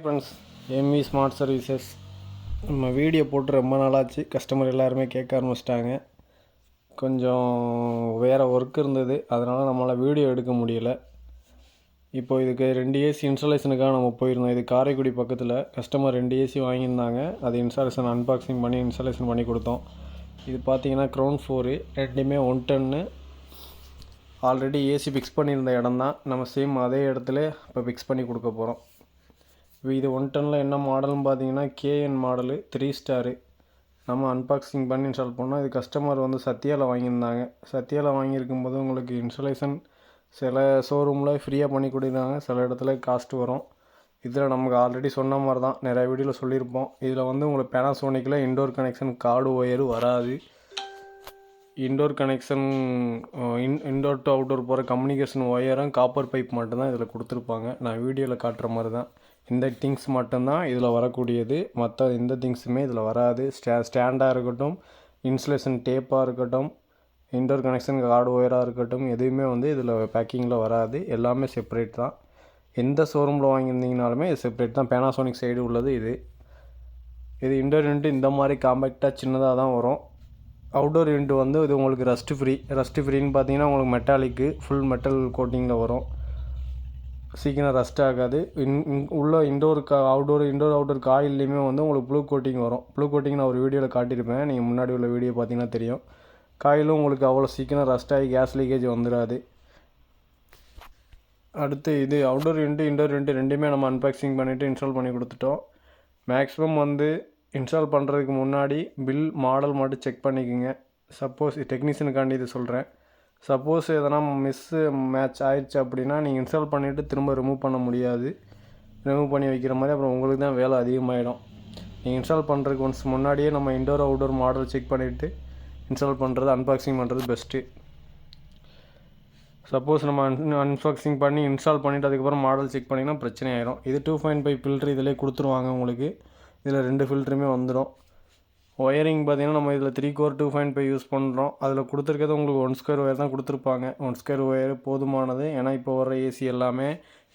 Friends, MV smart services நம்ம video போட்டு ரொம்ப நாளாச்சு. கஸ்டமர் எல்லாருமே கேட்க ஆரம்பிச்சிட்டாங்க. கொஞ்சம் வேறு ஒர்க் இருந்தது, அதனால் நம்மளால் வீடியோ எடுக்க முடியலை. இப்போ இதுக்கு 2 ஏசி இன்ஸ்டாலேஷனுக்காக நம்ம போயிருந்தோம். இது காரைக்குடி பக்கத்தில். கஸ்டமர் 2 ஏசி வாங்கியிருந்தாங்க. அது இன்ஸ்டாலேஷன் அன்பாக்சிங் பண்ணி இன்ஸ்டாலேஷன் பண்ணி கொடுத்தோம். இது பார்த்தீங்கன்னா க்ரௌண்ட் ஃப்ளோரு, ரெண்டுமே 1 டன்னு. ஆல்ரெடி ஏசி ஃபிக்ஸ் பண்ணியிருந்த இடம் தான். நம்ம சேம் அதே இடத்துல இப்போ ஃபிக்ஸ் பண்ணி கொடுக்க போகிறோம். இது 1 டன்னில் என்ன மாடல்னு பார்த்தீங்கன்னா கேஎன் மாடலு 3 ஸ்டாரு. நம்ம அன்பாக்சிங் பண்ணி இன்ஸ்டால் பண்ணோம். இது கஸ்டமர் வந்து சத்யாவில் வாங்கியிருந்தாங்க. சத்யாவில் வாங்கியிருக்கும்போது உங்களுக்கு இன்ஸ்டாலேஷன் சில ஷோரூமில் ஃப்ரீயாக பண்ணி கொடுக்குறாங்க, சில இடத்துல காஸ்ட் வரும். இதில் நமக்கு ஆல்ரெடி சொன்ன மாதிரி தான், நிறைய வீடியோவில் சொல்லியிருப்போம். இதில் வந்து உங்களுக்கு பேனாசோனிக்கில் இன்டோர் கனெக்ஷன் கார்டு ஒயரு வராது. Indoor connection indoor to outdoor போகிற கம்யூனிகேஷன் ஒயரும் காப்பர் பைப் மட்டும்தான் இதில் கொடுத்துருப்பாங்க. நான் வீடியோவில் காட்டுற மாதிரி தான். இந்த திங்ஸ் மட்டும்தான் இதில் வரக்கூடியது. மற்ற எந்த திங்ஸுமே இதில் வராது. ஸ்டாண்டாக இருக்கட்டும், இன்சுலேஷன் டேப்பாக இருக்கட்டும், இன்டோர் கனெக்ஷன் கார்டு ஒயராக இருக்கட்டும், எதுவுமே வந்து இதில் பேக்கிங்கில் வராது. எல்லாமே செப்பரேட் தான். எந்த ஷோரூமில் வாங்கியிருந்தீங்கனாலுமே இது செப்பரேட் தான். பேனாசோனிக் சைடு உள்ளது இது இன்டோர் யூனிட் இந்த மாதிரி காம்பேக்டாக சின்னதாக தான் வரும். அவுட்டோர் யூனிட் வந்து இது உங்களுக்கு ரஸ்ட்டு ஃப்ரீன்னு பார்த்தீங்கன்னா உங்களுக்கு மெட்டாலிக்கு ஃபுல் மெட்டல் கோட்டிங்கில் வரும். சீக்கிரம் ரஸ்ட் ஆகாது. உள்ள இன்டோர் அவுட்டோர் காயில்லையுமே வந்து உங்களுக்கு ப்ளூ கோட்டிங் வரும். ப்ளூ கோட்டிங் நான் ஒரு வீடியோவில் காட்டியிருப்பேன், நீங்கள் முன்னாடி உள்ள வீடியோ பார்த்தீங்கன்னா தெரியும். காயிலும் உங்களுக்கு அவ்வளோ சீக்கிரம் ரஸ்ட் ஆகி கேஸ் லீக்கேஜ் வந்துடாது. அடுத்து இது அவுட்டோர் யூனிட் இன்டோர் யூனிட் ரெண்டுமே நம்ம அன்பாக்சிங் பண்ணிவிட்டு இன்ஸ்டால் பண்ணி கொடுத்துட்டோம். மேக்ஸிமம் வந்து இன்ஸ்டால் பண்ணுறதுக்கு முன்னாடி பில் மாடல் மட்டும் செக் பண்ணிக்கோங்க. சப்போஸ் டெக்னீஷியனுக்காண்டி இது சொல்கிறேன். சப்போஸ் எதனா மேட்ச் ஆயிடுச்சு அப்படின்னா நீங்கள் இன்ஸ்டால் பண்ணிவிட்டு திரும்ப ரிமூவ் பண்ண முடியாது. ரிமூவ் பண்ணி வைக்கிற மாதிரி அப்புறம் உங்களுக்கு தான் வேலை அதிகமாகிடும். நீங்கள் இன்ஸ்டால் பண்ணுறதுக்கு ஒன்ஸ் முன்னாடியே நம்ம இன்டோர் அவுட்டோர் மாடல் செக் பண்ணிவிட்டு இன்ஸ்டால் பண்ணுறது, அன்பாக்சிங் பண்ணுறது பெஸ்ட்டு. சப்போஸ் நம்ம அன்பாக்சிங் பண்ணி இன்ஸ்டால் பண்ணிவிட்டு அதுக்கப்புறம் மாடல் செக் பண்ணிங்கன்னா பிரச்சனை ஆகிடும். இது 2.5 ஃபில்ட்ரு இதிலே கொடுத்துருவாங்க உங்களுக்கு. இதில் 2 ஃபில்ட்ருமே வந்துடும். ஒயரிங் பார்த்திங்கன்னா நம்ம இதில் 3 கோர் 2.5 யூஸ் பண்ணுறோம். அதில் கொடுத்துருக்கிறது உங்களுக்கு 1 ஸ்கொயர் ஒயர் தான் கொடுத்துருப்பாங்க. 1 ஸ்கொயர் ஒயர் போதுமானது. ஏன்னா இப்போ வர ஏசி எல்லாமே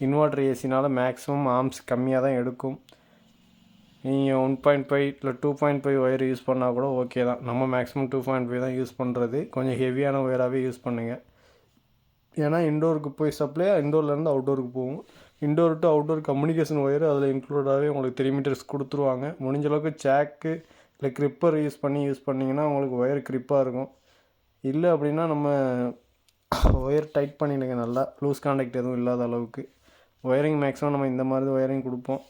இன்வெர்டர் ஏசினால் மேக்ஸிமம் ஆர்ம்ஸ் கம்மியாக தான் எடுக்கும். நீங்கள் 1.5 இல்லை 2.5 ஒயர் யூஸ் பண்ணால் கூட ஓகே தான். நம்ம மேக்ஸிமம் 2.5 தான் யூஸ் பண்ணுறது. கொஞ்சம் ஹெவியான ஒயராகவே யூஸ் பண்ணுங்கள். ஏன்னா இன்டோருக்கு போய் சப்ளை இன்டோர்லேருந்து அவுட்டோருக்கு போகும். Indoor to outdoor communication wire அதில் இன்க்ளூடாகவே உங்களுக்கு 3 மீட்டர்ஸ் கொடுத்துருவாங்க. முடிஞ்ச அளவுக்கு ஜாக்கு இல்லை க்ரிப்பர் யூஸ் பண்ணிங்கன்னா உங்களுக்கு ஒயர் க்ரிப்பாக இருக்கும். இல்லை அப்படின்னா நம்ம ஒயர் டைட் பண்ணிடுங்க, நல்லா லூஸ் கான்டாக்ட் எதுவும் இல்லாத அளவுக்கு. ஒயரிங் மேக்ஸிமம் நம்ம இந்த மாதிரி ஒயரிங் கொடுப்போம்.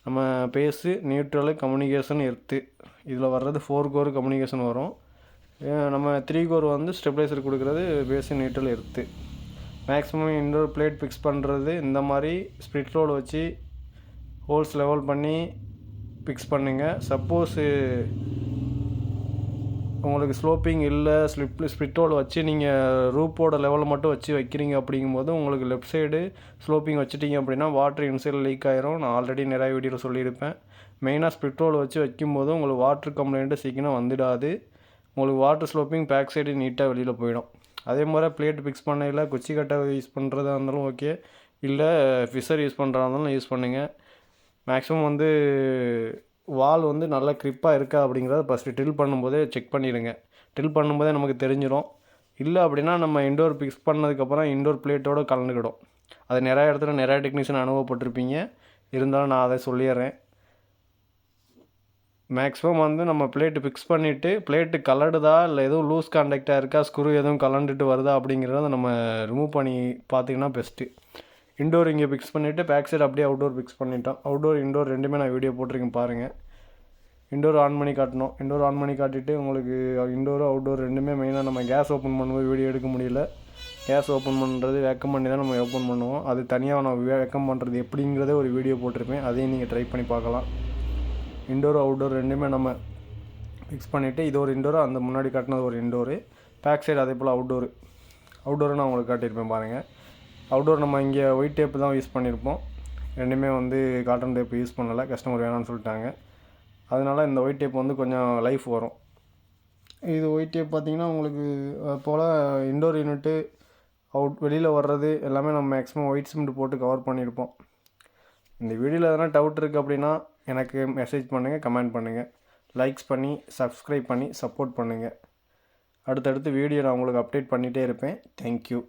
நம்ம பேஸு, நியூட்ரலு, கம்யூனிகேஷன், எர்த்து இதில் வர்றது 4 கோர் கம்யூனிகேஷன் வரும். நம்ம 3 கோர் வந்து ஸ்டெபிளைசர் கொடுக்குறது phase, neutral, earth. Maximum indoor plate fix பண்ணுறது இந்த மாதிரி ஸ்ப்ளிட் ரோடு வச்சு ஹோல்ஸ் லெவல் பண்ணி ஃபிக்ஸ் பண்ணுங்கள். சப்போஸு உங்களுக்கு ஸ்லோப்பிங் இல்லை, ஸ்ப்ளிட் ரோடு வச்சு நீங்கள் ரூப்போட லெவல் மட்டும் வச்சு வைக்கிறீங்க அப்படிங்கும்போது உங்களுக்கு லெஃப்ட் சைடு ஸ்லோப்பிங் வச்சுட்டிங்க அப்படின்னா வாட்டர் இன்சைடில் லீக் ஆயிரும். நான் ஆல்ரெடி நிறைய வீடியோவில் சொல்லியிருப்பேன். மெயினாக ஸ்ப்ளிட் ரோடு வச்சு வைக்கும்போது உங்களுக்கு வாட்டர் கம்ப்ளைண்ட்டு சீக்கிரம் வந்துடாது. உங்களுக்கு வாட்டர் ஸ்லோப்பிங் பேக் சைடு நீட்டாக வெளியில் போயிடும். அதே மாதிரி பிளேட் ஃபிக்ஸ் பண்ணையில் குச்சி கட்டை யூஸ் பண்ணுறதா இருந்தாலும் ஓகே, இல்லை ஃபிஷர் யூஸ் பண்ணுறதா இருந்தாலும் யூஸ் பண்ணுங்கள். மேக்ஸிமம் வந்து வால் வந்து நல்லா க்ரிப்பாக இருக்கா அப்படிங்கிறத ஃபஸ்ட்டு ட்ரில் பண்ணும்போதே செக் பண்ணிடுங்க. ட்ரில் பண்ணும்போதே நமக்கு தெரிஞ்சிடும். இல்லை அப்படின்னா நம்ம இன்டோர் ஃபிக்ஸ் பண்ணதுக்கப்புறம் இன்டோர் பிளேட்டோடு கலந்துக்கிடும். அது நிறையா இடத்துல நிறையா டெக்னீஷியன் அனுபவப்பட்டிருப்பீங்க. இருந்தாலும் நான் அதை சொல்லிடுறேன். மேக்ஸிமம் வந்து நம்ம பிளேட்டு ஃபிக்ஸ் பண்ணிவிட்டு பிளேட்டு கலடுதா இல்லை எதுவும் லூஸ் கான்டாக்டாக இருக்கா, ஸ்க்ரூ எதுவும் கலண்டுட்டு வருதா அப்படிங்கிறத நம்ம ரிமூவ் பண்ணி பார்த்திங்கன்னா பெஸ்ட்டு. இன்டோர் இங்கே ஃபிக்ஸ் பண்ணிவிட்டு பேக் சைடு அப்படியே அவுட்டோர் ஃபிக்ஸ் பண்ணிட்டோம். அவுட்டோர் இன்டோர் ரெண்டுமே நான் வீடியோ போட்டிருக்கேன் பாருங்கள். இன்டோர் ஆன் பண்ணி காட்டணும். இன்டோர் ஆன் பண்ணி காட்டிட்டு உங்களுக்கு இன்டோரும் அவுட்டோர் ரெண்டுமே மெயினாக நம்ம கேஸ் ஓப்பன் பண்ணும்போது வீடியோ எடுக்க முடியல. கேஸ் ஓப்பன் பண்ணுறது வேக்கம் பண்ணி தான் நம்ம ஓப்பன் பண்ணுவோம். அது தனியாக நான் வேக்கம் பண்ணுறது எப்படிங்கிறதே ஒரு வீடியோ போட்டிருப்பேன். அதையும் நீங்கள் ட்ரை பண்ணி பார்க்கலாம். இன்டோர் அவுட்டோர் ரெண்டுமே நம்ம ஃபிக்ஸ் பண்ணிவிட்டு இது ஒரு இன்டோரு, அந்த முன்னாடி காட்டினது ஒரு இன்டோரு, பேக் சைடு அதே போல் அவுட்டோரு நான் உங்களுக்கு காட்டியிருப்பேன் பாருங்கள். அவுட்டோர் நம்ம இங்கே ஒயிட் டேப்பு தான் யூஸ் பண்ணியிருப்போம். ரெண்டுமே வந்து காட்டன் டேப்பு யூஸ் பண்ணலை, கஸ்டமர் வேணாம்னு சொல்லிட்டாங்க. அதனால் இந்த ஒயிட் டேப் வந்து கொஞ்சம் லைஃப் வரும். இது ஒயிட் டேப் பார்த்திங்கன்னா உங்களுக்கு போல் இன்டோர் யூனிட்டு வெளியில் வர்றது எல்லாமே நம்ம மேக்ஸிமம் ஒயிட் சிமெண்ட் போட்டு கவர் பண்ணியிருப்போம். இந்த வீடியோவில் எதனா டவுட் இருக்குது அப்படின்னா எனக்கு மெசேஜ் பண்ணுங்கள், கமெண்ட் பண்ணுங்கள், லைக்ஸ் பண்ணி சப்ஸ்கிரைப் பண்ணி சப்போர்ட் பண்ணுங்கள். அடுத்தடுத்து வீடியோ நான் உங்களுக்கு அப்டேட் பண்ணிகிட்டே இருப்பேன். தேங்க்யூ.